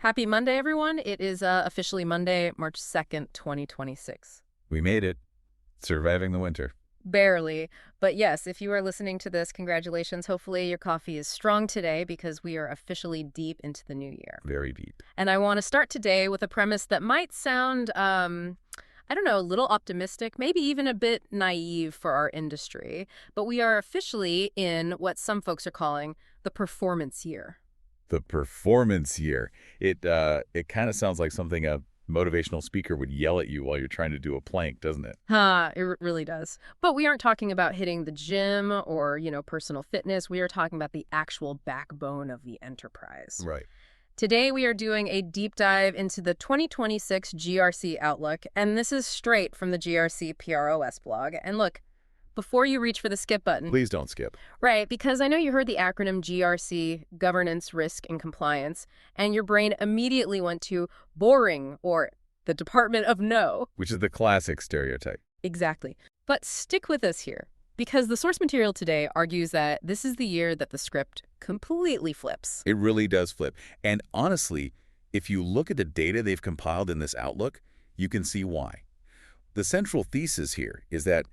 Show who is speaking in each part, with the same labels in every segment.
Speaker 1: Happy Monday, everyone. It is officially Monday, March 2nd, 2026.
Speaker 2: We made it. Surviving the winter.
Speaker 1: Barely. But yes, if you are listening to this, congratulations. Hopefully your coffee is strong today because we are officially deep into the new year.
Speaker 2: Very deep.
Speaker 1: And I want to start today with a premise that might sound, I don't know, a little optimistic, maybe even a bit naive for our industry. But we are officially in what some folks are calling the performance year.
Speaker 2: The performance year. It kind of sounds like something a motivational speaker would yell at you while you're trying to do a plank, doesn't it?
Speaker 1: It really does. But we aren't talking about hitting the gym or, personal fitness. We are talking about the actual backbone of the enterprise.
Speaker 2: Right.
Speaker 1: Today, we are doing a deep dive into the 2026 GRC Outlook, and this is straight from the GRC PROS blog. And look, before you reach for the skip button.
Speaker 2: Please don't skip.
Speaker 1: Right, because I know you heard the acronym GRC, Governance, Risk, and Compliance, and your brain immediately went to boring or the Department of No.
Speaker 2: Which is the classic stereotype.
Speaker 1: Exactly. But stick with us here, because the source material today argues that this is the year that the script completely flips.
Speaker 2: It really does flip. And honestly, if you look at the data they've compiled in this Outlook, you can see why. The central thesis here is that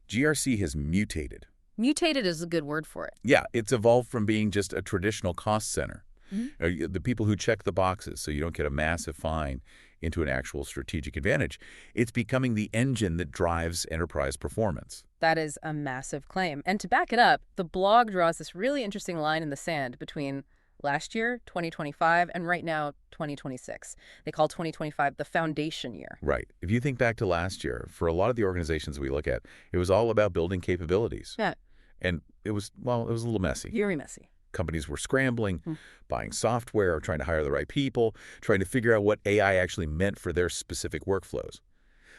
Speaker 2: GRC has mutated.
Speaker 1: Mutated is a good word for it.
Speaker 2: Yeah, it's evolved from being just a traditional cost center.
Speaker 1: Mm-hmm.
Speaker 2: The people who check the boxes so you don't get a massive fine into an actual strategic advantage. It's becoming the engine that drives enterprise performance.
Speaker 1: That is a massive claim. And to back it up, the blog draws this really interesting line in the sand between last year, 2025, and right now, 2026. They call 2025 the foundation year.
Speaker 2: Right. If you think back to last year, for a lot of the organizations we look at, it was all about building capabilities.
Speaker 1: Yeah.
Speaker 2: And it was a little messy.
Speaker 1: Very messy.
Speaker 2: Companies were scrambling, buying software, trying to hire the right people, trying to figure out what AI actually meant for their specific workflows.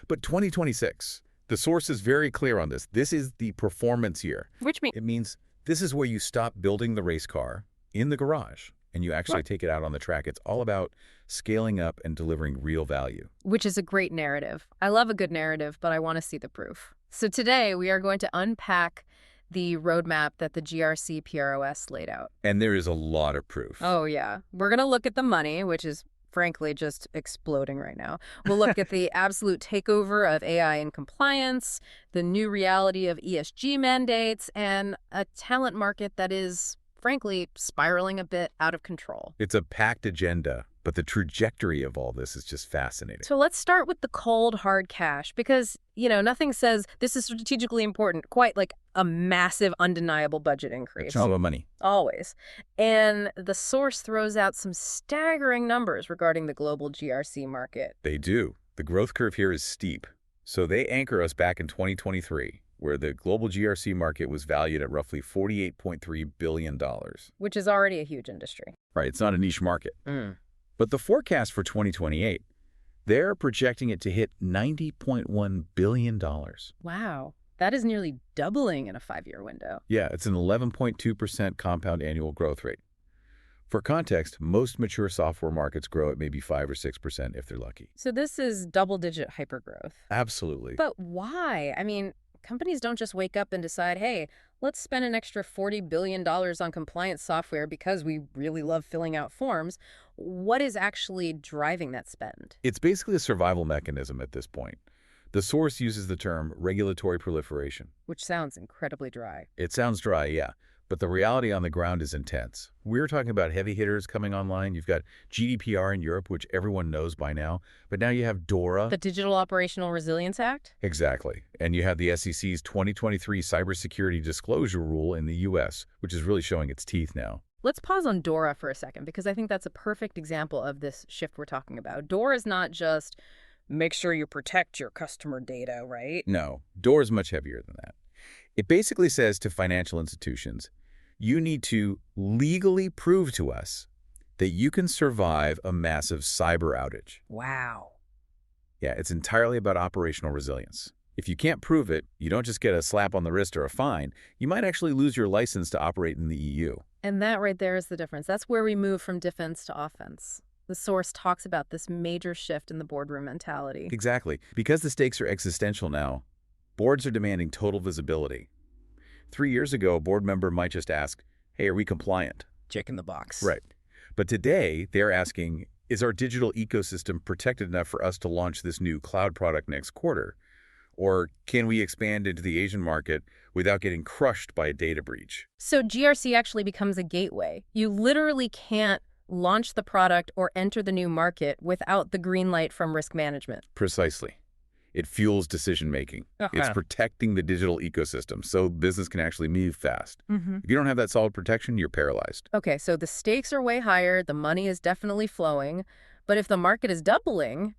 Speaker 2: But 2026, the source is very clear on this. This is the performance year.
Speaker 1: Which means
Speaker 2: It means this is where you stop building the race car in the garage and you actually take it out on the track. It's all about scaling up and delivering real value.
Speaker 1: which is a great narrative. I love a good narrative, but I want to see the proof. So today we are going to unpack the roadmap that the GRC PROS laid out.
Speaker 2: And there is a lot of proof.
Speaker 1: Oh, yeah. We're going to look at the money, which is frankly just exploding right now. We'll look at the absolute takeover of AI in compliance, the new reality of ESG mandates, and a talent market that is, frankly, spiraling a bit out of control.
Speaker 2: It's a packed agenda, but the trajectory of all this is just fascinating.
Speaker 1: So let's start with the cold, hard cash, because, nothing says this is strategically important, quite like a massive, undeniable budget increase.
Speaker 2: It's all about money.
Speaker 1: Always. And the source throws out some staggering numbers regarding the global GRC market.
Speaker 2: They do. The growth curve here is steep. So they anchor us back in 2023, where the global GRC market was valued at roughly $48.3 billion.
Speaker 1: Which is already a huge industry.
Speaker 2: Right, it's not a niche market. But the forecast for 2028, they're projecting it to hit $90.1 billion.
Speaker 1: Wow. That is nearly doubling in a 5-year window.
Speaker 2: Yeah, it's an 11.2% compound annual growth rate. For context, most mature software markets grow at maybe 5 or 6% if they're lucky.
Speaker 1: So this is double-digit hypergrowth.
Speaker 2: Absolutely.
Speaker 1: But why? I mean, companies don't just wake up and decide, hey, let's spend an extra $40 billion on compliance software because we really love filling out forms. What is actually driving that spend?
Speaker 2: It's basically a survival mechanism at this point. The source uses the term regulatory proliferation.
Speaker 1: Which sounds incredibly dry.
Speaker 2: It sounds dry, yeah, but the reality on the ground is intense. We're talking about heavy hitters coming online. You've got GDPR in Europe, which everyone knows by now, but now you have DORA.
Speaker 1: The Digital Operational Resilience Act?
Speaker 2: Exactly. And you have the SEC's 2023 Cybersecurity Disclosure Rule in the U.S., which is really showing its teeth now.
Speaker 1: Let's pause on DORA for a second, because I think that's a perfect example of this shift we're talking about. DORA is not just make sure you protect your customer data, right?
Speaker 2: No, DORA is much heavier than that. It basically says to financial institutions, you need to legally prove to us that you can survive a massive cyber outage.
Speaker 1: Wow.
Speaker 2: Yeah, it's entirely about operational resilience. If you can't prove it, you don't just get a slap on the wrist or a fine. You might actually lose your license to operate in the EU.
Speaker 1: And that right there is the difference. That's where we move from defense to offense. The source talks about this major shift in the boardroom mentality.
Speaker 2: Exactly. Because the stakes are existential now, boards are demanding total visibility. 3 years ago, a board member might just ask, hey, are we compliant?
Speaker 1: Check in the box.
Speaker 2: Right. But today, they're asking, Is our digital ecosystem protected enough for us to launch this new cloud product next quarter? Or can we expand into the Asian market without getting crushed by a data breach?
Speaker 1: So GRC actually becomes a gateway. You literally can't launch the product or enter the new market without the green light from risk management.
Speaker 2: Precisely. It fuels decision-making. It's
Speaker 1: Okay.
Speaker 2: protecting the digital ecosystem so business can actually move fast.
Speaker 1: Mm-hmm.
Speaker 2: If you don't have that solid protection, you're paralyzed.
Speaker 1: Okay, so the stakes are way higher, the money is definitely flowing, but if the market is doubling,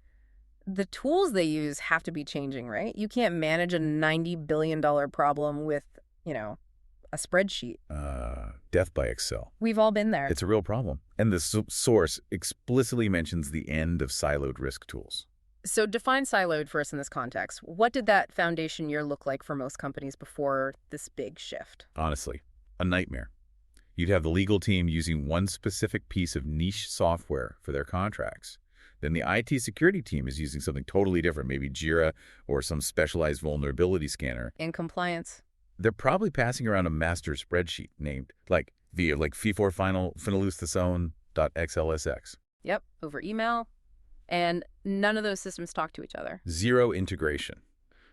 Speaker 1: the tools they use have to be changing, right? You can't manage a $90 billion problem with, a spreadsheet.
Speaker 2: Death by Excel.
Speaker 1: We've all been there.
Speaker 2: It's a real problem. And the source explicitly mentions the end of siloed risk tools.
Speaker 1: So define siloed for us in this context. What did that foundation year look like for most companies before this big shift?
Speaker 2: Honestly, a nightmare. You'd have the legal team using one specific piece of niche software for their contracts. Then the IT security team is using something totally different, maybe Jira or some specialized vulnerability scanner.
Speaker 1: In compliance.
Speaker 2: They're probably passing around a master spreadsheet named like FIFOR finaluthason.xlsx.
Speaker 1: Yep, over email. And none of those systems talk to each other.
Speaker 2: Zero integration.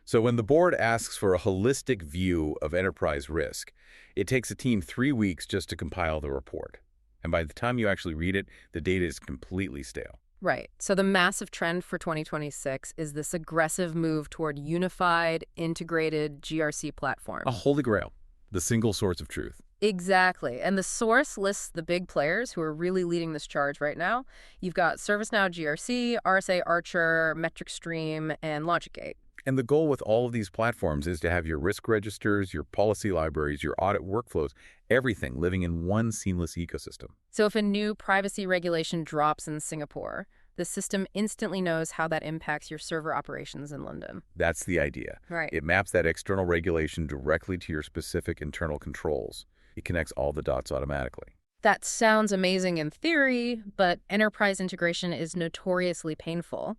Speaker 2: So when the board asks for a holistic view of enterprise risk, it takes a team 3 weeks just to compile the report. And by the time you actually read it, the data is completely stale.
Speaker 1: Right. So the massive trend for 2026 is this aggressive move toward unified, integrated GRC platform.
Speaker 2: A holy grail, the single source of truth.
Speaker 1: Exactly. And the source lists the big players who are really leading this charge right now. You've got ServiceNow GRC, RSA Archer, Metric Stream, and LogicGate.
Speaker 2: And the goal with all of these platforms is to have your risk registers, your policy libraries, your audit workflows, everything living in one seamless ecosystem.
Speaker 1: So if a new privacy regulation drops in Singapore, the system instantly knows how that impacts your server operations in London.
Speaker 2: That's the idea.
Speaker 1: Right.
Speaker 2: It maps that external regulation directly to your specific internal controls. It connects all the dots automatically.
Speaker 1: That sounds amazing in theory, but enterprise integration is notoriously painful.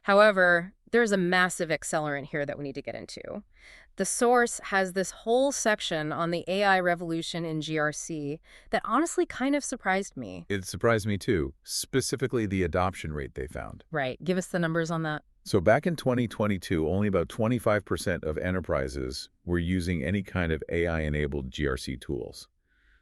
Speaker 1: However, there's a massive accelerant here that we need to get into. The source has this whole section on the AI revolution in GRC that honestly kind of surprised me.
Speaker 2: It surprised me too, specifically the adoption rate they found.
Speaker 1: Right. Give us the numbers on that.
Speaker 2: So back in 2022, only about 25% of enterprises were using any kind of AI-enabled GRC tools.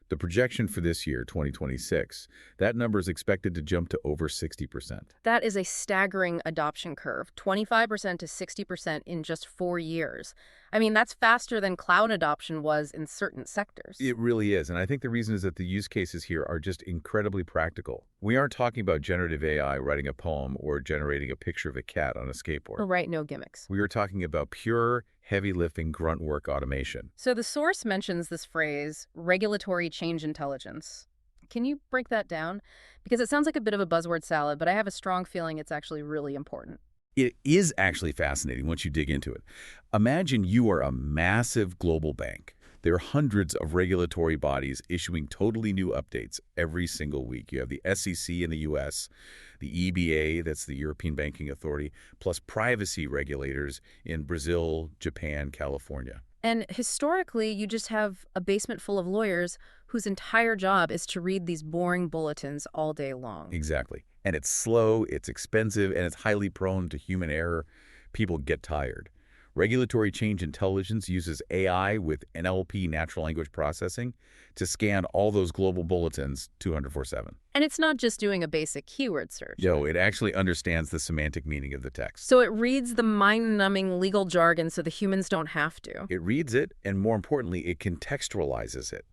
Speaker 2: The projection for this year, 2026, that number is expected to jump to over 60%.
Speaker 1: That is a staggering adoption curve, 25% to 60% in just 4 years. I mean, that's faster than cloud adoption was in certain sectors.
Speaker 2: It really is, and I think the reason is that the use cases here are just incredibly practical. We aren't talking about generative AI writing a poem or generating a picture of a cat on a skateboard.
Speaker 1: Right, no gimmicks.
Speaker 2: We are talking about pure, heavy-lifting grunt work automation.
Speaker 1: So the source mentions this phrase, regulatory change intelligence. Can you break that down? Because it sounds like a bit of a buzzword salad, but I have a strong feeling it's actually really important.
Speaker 2: It is actually fascinating once you dig into it. Imagine you are a massive global bank. There are hundreds of regulatory bodies issuing totally new updates every single week. You have the SEC in the U.S., the EBA, that's the European Banking Authority, plus privacy regulators in Brazil, Japan, California.
Speaker 1: And historically, you just have a basement full of lawyers whose entire job is to read these boring bulletins all day long.
Speaker 2: Exactly. And it's slow, it's expensive, and it's highly prone to human error. People get tired. Regulatory change intelligence uses AI with NLP, natural language processing, to scan all those global bulletins 24/7.
Speaker 1: And it's not just doing a basic keyword search.
Speaker 2: No, it actually understands the semantic meaning of the text.
Speaker 1: So it reads the mind-numbing legal jargon so the humans don't have to.
Speaker 2: It reads it, and more importantly, it contextualizes it.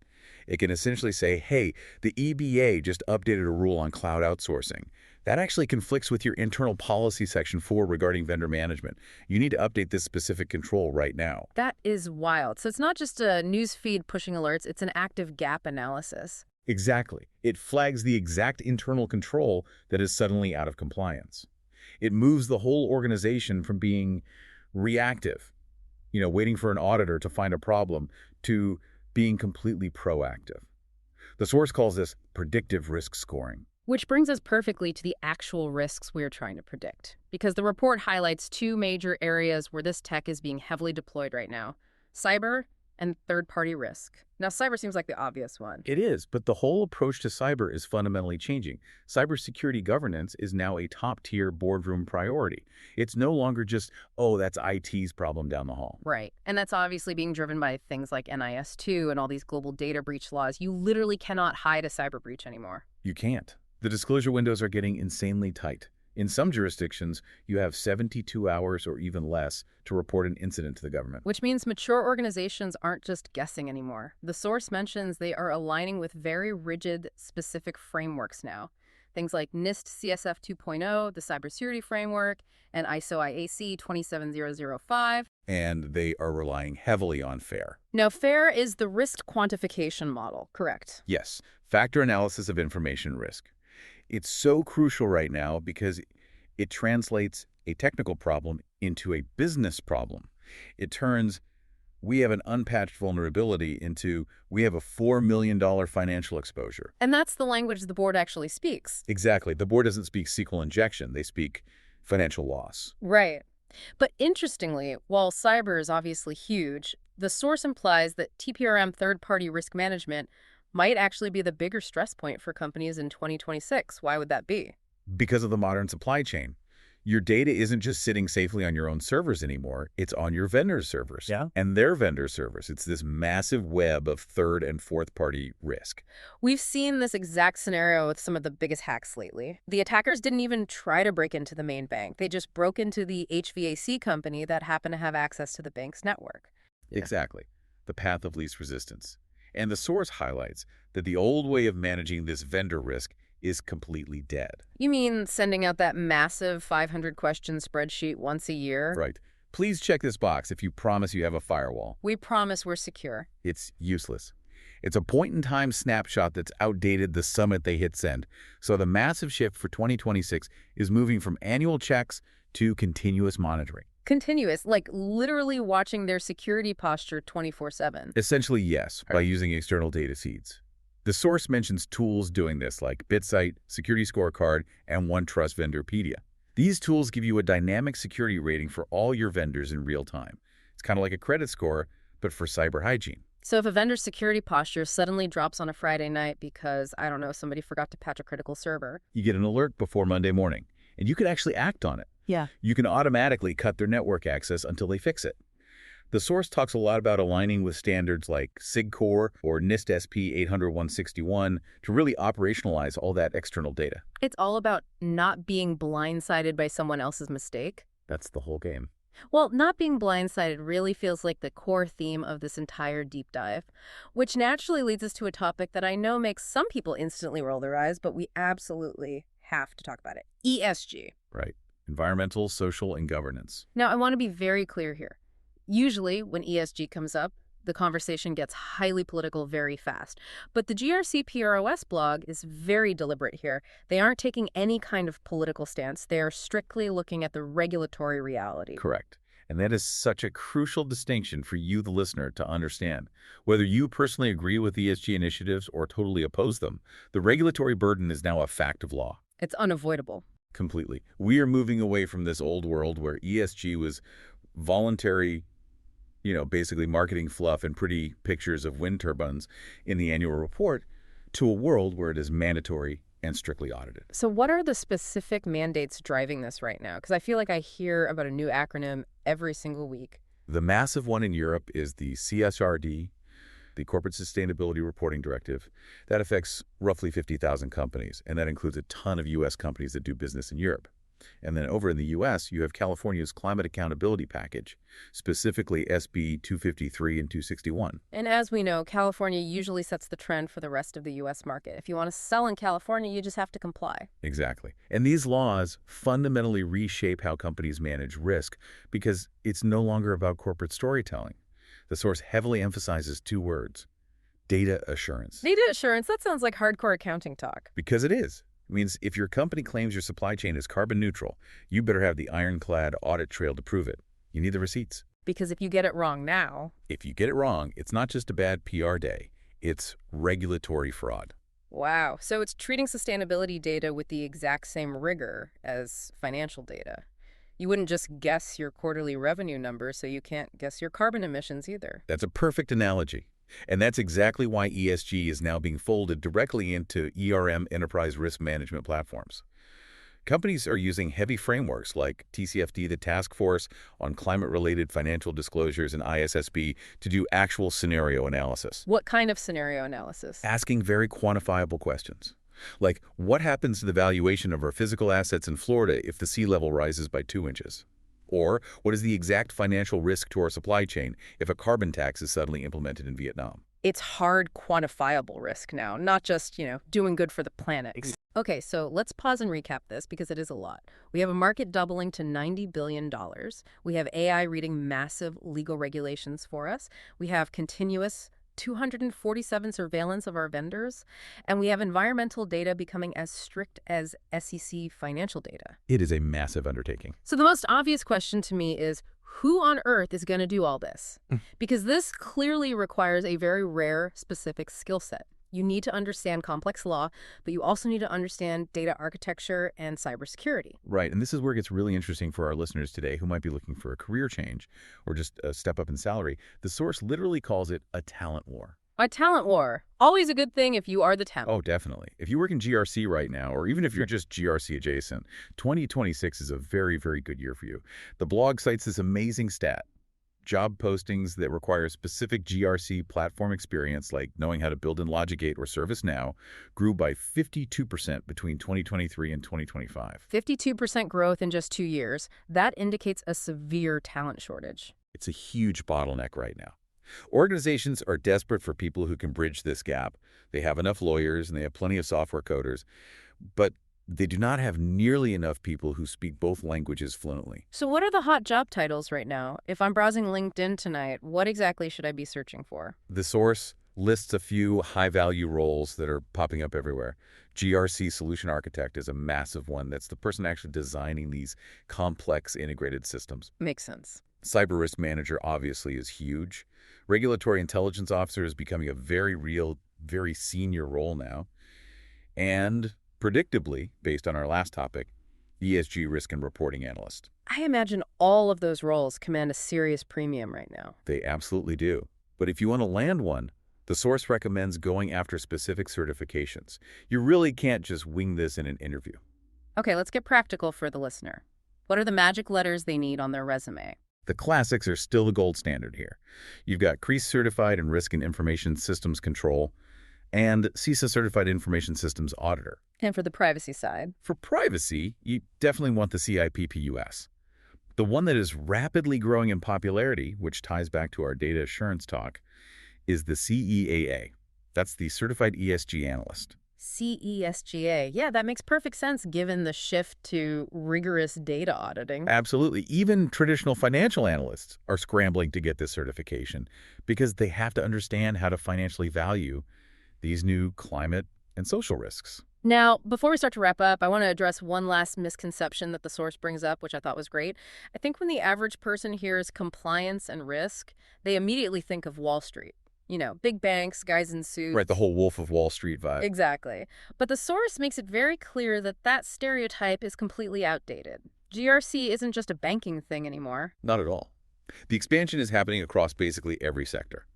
Speaker 2: It can essentially say, hey, the EBA just updated a rule on cloud outsourcing. That actually conflicts with your internal policy section 4 regarding vendor management. You need to update this specific control right now.
Speaker 1: That is wild. So it's not just a news feed pushing alerts, it's an active gap analysis.
Speaker 2: Exactly. It flags the exact internal control that is suddenly out of compliance. It moves the whole organization from being reactive, waiting for an auditor to find a problem, to being completely proactive. The source calls this predictive risk scoring.
Speaker 1: Which brings us perfectly to the actual risks we're trying to predict, because the report highlights 2 major areas where this tech is being heavily deployed right now: cyber and third-party risk. Now, cyber seems like the obvious one.
Speaker 2: It is, but the whole approach to cyber is fundamentally changing. Cybersecurity governance is now a top-tier boardroom priority. It's no longer just, oh, that's IT's problem down the hall.
Speaker 1: Right. And that's obviously being driven by things like NIS2 and all these global data breach laws. You literally cannot hide a cyber breach anymore.
Speaker 2: You can't. The disclosure windows are getting insanely tight. In some jurisdictions, you have 72 hours or even less to report an incident to the government.
Speaker 1: Which means mature organizations aren't just guessing anymore. The source mentions they are aligning with very rigid, specific frameworks now. Things like NIST CSF 2.0, the cybersecurity framework, and ISO IAC 27005.
Speaker 2: And they are relying heavily on FAIR.
Speaker 1: Now, FAIR is the risk quantification model, correct?
Speaker 2: Yes, factor analysis of information risk. It's so crucial right now because it translates a technical problem into a business problem. It turns, we have an unpatched vulnerability into, we have a $4 million financial exposure.
Speaker 1: And that's the language the board actually speaks.
Speaker 2: Exactly. The board doesn't speak SQL injection. They speak financial loss.
Speaker 1: Right. But interestingly, while cyber is obviously huge, the source implies that TPRM third-party risk management might actually be the bigger stress point for companies in 2026. Why would that be?
Speaker 2: Because of the modern supply chain. Your data isn't just sitting safely on your own servers anymore. It's on your vendors' servers and their vendor servers. It's this massive web of third and fourth party risk.
Speaker 1: We've seen this exact scenario with some of the biggest hacks lately. The attackers didn't even try to break into the main bank. They just broke into the HVAC company that happened to have access to the bank's network.
Speaker 2: Exactly. The path of least resistance. And the source highlights that the old way of managing this vendor risk is completely dead.
Speaker 1: You mean sending out that massive 500-question spreadsheet once a year?
Speaker 2: Right. Please check this box if you promise you have a firewall.
Speaker 1: We promise we're secure.
Speaker 2: It's useless. It's a point-in-time snapshot that's outdated the summit they hit send. So the massive shift for 2026 is moving from annual checks to continuous monitoring.
Speaker 1: Continuous, like literally watching their security posture 24/7.
Speaker 2: Essentially, yes, by using external data feeds. The source mentions tools doing this like BitSight, Security Scorecard, and OneTrust Vendorpedia. These tools give you a dynamic security rating for all your vendors in real time. It's kind of like a credit score, but for cyber hygiene.
Speaker 1: So if a vendor's security posture suddenly drops on a Friday night because, I don't know, somebody forgot to patch a critical server,
Speaker 2: You get an alert before Monday morning, and you can actually act on it.
Speaker 1: yeah,
Speaker 2: You can automatically cut their network access until they fix it. The source talks a lot about aligning with standards like SIGCOR or NIST SP 800-161 to really operationalize all that external data.
Speaker 1: it's all about not being blindsided by someone else's mistake.
Speaker 2: That's the whole game.
Speaker 1: Well, not being blindsided really feels like the core theme of this entire deep dive, which naturally leads us to a topic that I know makes some people instantly roll their eyes, but we absolutely have to talk about it. ESG.
Speaker 2: Right. Environmental, social, and governance.
Speaker 1: Now, I want to be very clear here. Usually, when ESG comes up, the conversation gets highly political very fast. But the GRC PROS blog is very deliberate here. They aren't taking any kind of political stance. They are strictly looking at the regulatory reality.
Speaker 2: Correct. And that is such a crucial distinction for you, the listener, to understand. Whether you personally agree with ESG initiatives or totally oppose them, the regulatory burden is now a fact of law.
Speaker 1: It's unavoidable.
Speaker 2: Completely. We are moving away from this old world where ESG was voluntary, basically marketing fluff and pretty pictures of wind turbines in the annual report, to a world where it is mandatory and strictly audited.
Speaker 1: So what are the specific mandates driving this right now? Because I feel like I hear about a new acronym every single week.
Speaker 2: The massive one in Europe is the CSRD, the Corporate Sustainability Reporting Directive. That affects roughly 50,000 companies, and that includes a ton of U.S. companies that do business in Europe. And then over in the U.S., you have California's Climate Accountability Package, specifically SB 253 and 261.
Speaker 1: And as we know, California usually sets the trend for the rest of the U.S. market. If you want to sell in California, you just have to comply.
Speaker 2: Exactly. And these laws fundamentally reshape how companies manage risk because it's no longer about corporate storytelling. The source heavily emphasizes two words: data assurance.
Speaker 1: Data assurance, that sounds like hardcore accounting talk.
Speaker 2: Because it is. It means if your company claims your supply chain is carbon neutral, you better have the ironclad audit trail to prove it. You need the receipts.
Speaker 1: Because if you get it wrong now...
Speaker 2: If you get it wrong, it's not just a bad PR day. It's regulatory fraud.
Speaker 1: Wow. So it's treating sustainability data with the exact same rigor as financial data. You wouldn't just guess your quarterly revenue number, so you can't guess your carbon emissions either.
Speaker 2: That's a perfect analogy. And that's exactly why ESG is now being folded directly into enterprise risk management platforms. Companies are using heavy frameworks like TCFD, the Task Force on Climate-Related Financial Disclosures, and ISSB to do actual scenario analysis.
Speaker 1: What kind of scenario analysis?
Speaker 2: Asking very quantifiable questions. Like, what happens to the valuation of our physical assets in Florida if the sea level rises by 2 inches? Or, what is the exact financial risk to our supply chain if a carbon tax is suddenly implemented in Vietnam?
Speaker 1: It's hard quantifiable risk now, not just, doing good for the planet. Okay, so let's pause and recap this because it is a lot. We have a market doubling to $90 billion. We have AI reading massive legal regulations for us. We have continuous 247 surveillance of our vendors. And we have environmental data becoming as strict as SEC financial data.
Speaker 2: It is a massive undertaking.
Speaker 1: So the most obvious question to me is, who on earth is going to do all this? Because this clearly requires a very rare, specific skill set. You need to understand complex law, but you also need to understand data architecture and cybersecurity.
Speaker 2: Right, and this is where it gets really interesting for our listeners today who might be looking for a career change or just a step up in salary. The source literally calls it a talent war.
Speaker 1: A talent war. Always a good thing if you are the talent.
Speaker 2: Oh, definitely. If you work in GRC right now, or even if you're just GRC adjacent, 2026 is a very, very good year for you. The blog cites this amazing stat. Job postings that require specific GRC platform experience, like knowing how to build in Logicate or ServiceNow, grew by 52% between 2023 and 2025.
Speaker 1: 52% growth in just 2 years. That indicates a severe talent shortage.
Speaker 2: It's a huge bottleneck right now. Organizations are desperate for people who can bridge this gap. They have enough lawyers and they have plenty of software coders, but they do not have nearly enough people who speak both languages fluently.
Speaker 1: So what are the hot job titles right now? If I'm browsing LinkedIn tonight, what exactly should I be searching for?
Speaker 2: The source lists a few high-value roles that are popping up everywhere. GRC Solution Architect is a massive one. That's the person actually designing these complex integrated systems.
Speaker 1: Makes sense.
Speaker 2: Cyber Risk Manager obviously is huge. Regulatory Intelligence Officer is becoming a very real, very senior role now. And predictably, based on our last topic, ESG Risk and Reporting Analyst.
Speaker 1: I imagine all of those roles command a serious premium right now.
Speaker 2: They absolutely do. But if you want to land one, the source recommends going after specific certifications. You really can't just wing this in an interview.
Speaker 1: Okay, let's get practical for the listener. What are the magic letters they need on their resume?
Speaker 2: The classics are still the gold standard here. You've got CRIS Certified in Risk and Information Systems Control and CISA Certified Information Systems Auditor.
Speaker 1: And for the privacy side?
Speaker 2: For privacy, you definitely want the CIPP-US. The one that is rapidly growing in popularity, which ties back to our data assurance talk, is the CEAA. That's the Certified ESG Analyst.
Speaker 1: CESGA. Yeah, that makes perfect sense given the shift to rigorous data auditing.
Speaker 2: Absolutely. Even traditional financial analysts are scrambling to get this certification because they have to understand how to financially value these new climate and social risks.
Speaker 1: Now, before we start to wrap up, I want to address one last misconception that the source brings up, which I thought was great. I think when the average person hears compliance and risk, they immediately think of Wall Street. Big banks, guys in suits.
Speaker 2: Right, the whole Wolf of Wall Street vibe.
Speaker 1: Exactly. But the source makes it very clear that that stereotype is completely outdated. GRC isn't just a banking thing anymore.
Speaker 2: Not at all. The expansion is happening across basically every sector.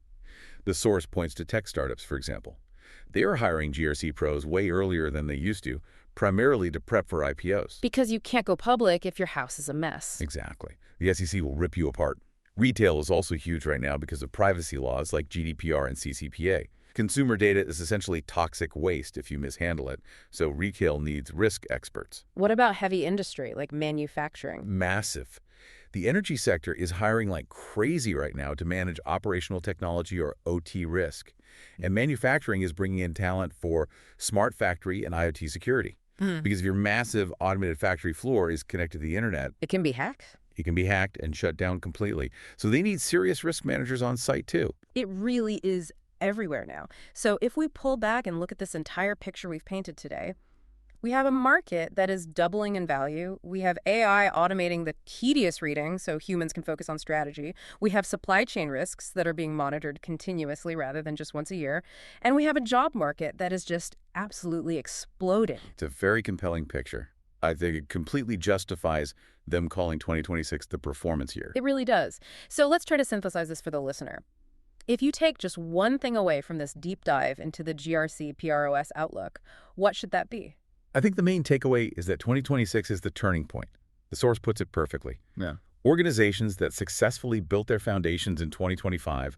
Speaker 2: The source points to tech startups, for example. They are hiring GRC pros way earlier than they used to, primarily to prep for IPOs.
Speaker 1: Because you can't go public if your house is a mess.
Speaker 2: Exactly. The SEC will rip you apart. Retail is also huge right now because of privacy laws like GDPR and CCPA. Consumer data is essentially toxic waste if you mishandle it, so retail needs risk experts.
Speaker 1: What about heavy industry, like manufacturing?
Speaker 2: Massive. The energy sector is hiring like crazy right now to manage operational technology or OT risk. And manufacturing is bringing in talent for smart factory and IoT security. Because if your massive automated factory floor is connected to the internet,
Speaker 1: It can be hacked.
Speaker 2: it can be hacked and shut down completely. So they need serious risk managers on site too.
Speaker 1: It really is everywhere now. So if we pull back and look at this entire picture we've painted today, we have a market that is doubling in value. We have AI automating the tedious reading so humans can focus on strategy. We have supply chain risks that are being monitored continuously rather than just once a year. And we have a job market that is just absolutely exploding.
Speaker 2: It's a very compelling picture. I think it completely justifies them calling 2026 the performance year.
Speaker 1: It really does. So let's try to synthesize this for the listener. If you take just one thing away from this deep dive into the GRC PROS Outlook, what should that be?
Speaker 2: I think the main takeaway is that 2026 is the turning point. The source puts it perfectly.
Speaker 3: Yeah.
Speaker 2: Organizations that successfully built their foundations in 2025,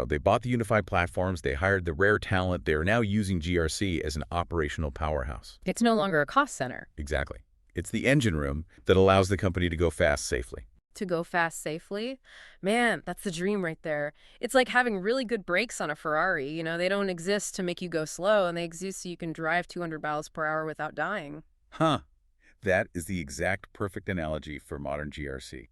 Speaker 2: they bought the unified platforms, they hired the rare talent, they are now using GRC as an operational powerhouse.
Speaker 1: It's no longer a cost center.
Speaker 2: Exactly. It's the engine room that allows the company to go fast safely.
Speaker 1: To go fast safely? Man, that's the dream right there. It's like having really good brakes on a Ferrari. They don't exist to make you go slow, and they exist so you can drive 200 miles per hour without dying.
Speaker 2: Huh. That is the exact perfect analogy for modern GRC.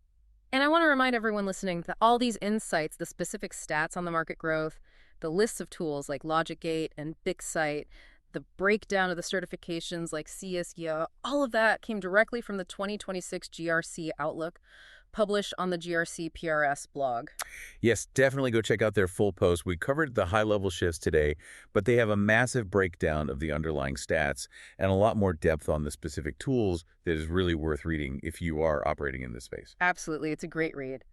Speaker 1: And I want to remind everyone listening that all these insights, the specific stats on the market growth, the lists of tools like LogicGate and BigSight, the breakdown of the certifications like CISO, all of that came directly from the 2026 GRC Outlook, published on the GRC PRS blog.
Speaker 2: Yes, definitely go check out their full post. We covered the high-level shifts today, but they have a massive breakdown of the underlying stats and a lot more depth on the specific tools that is really worth reading if you are operating in this space.
Speaker 1: Absolutely. It's a great read.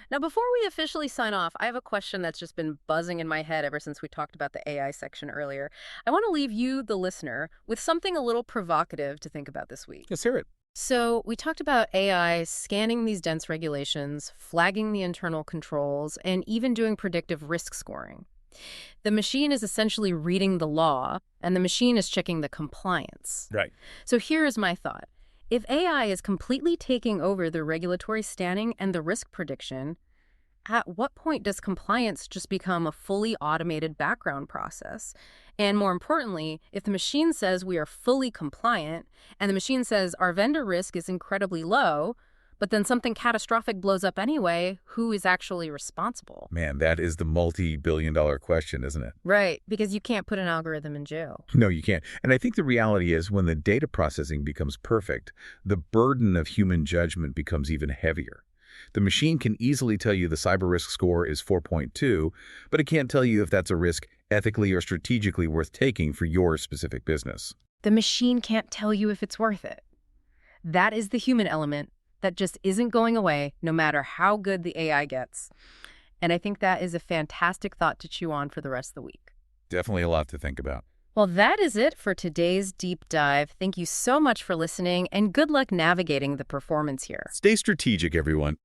Speaker 1: Now, before we officially sign off, I have a question that's just been buzzing in my head ever since we talked about the AI section earlier. I want to leave you, the listener, with something a little provocative to think about this week.
Speaker 2: Let's hear it.
Speaker 1: So we talked about AI scanning these dense regulations, flagging the internal controls, and even doing predictive risk scoring. The machine is essentially reading the law, and the machine is checking the compliance.
Speaker 2: Right.
Speaker 1: So here is my thought. If AI is completely taking over the regulatory scanning and the risk prediction, at what point does compliance just become a fully automated background process? And more importantly, if the machine says we are fully compliant and the machine says our vendor risk is incredibly low, but then something catastrophic blows up anyway, who is actually responsible?
Speaker 2: Man, that is the multi-billion-dollar question, isn't it?
Speaker 1: Right, because you can't put an algorithm in jail.
Speaker 2: No, you can't. And I think the reality is when the data processing becomes perfect, the burden of human judgment becomes even heavier. The machine can easily tell you the cyber risk score is 4.2, but it can't tell you if that's a risk ethically or strategically worth taking for your specific business.
Speaker 1: The machine can't tell you if it's worth it. That is the human element that just isn't going away no matter how good the AI gets. And I think that is a fantastic thought to chew on for the rest of the week.
Speaker 2: Definitely a lot to think about.
Speaker 1: Well, that is it for today's deep dive. Thank you so much for listening, and good luck navigating the performance here.
Speaker 2: Stay strategic, everyone.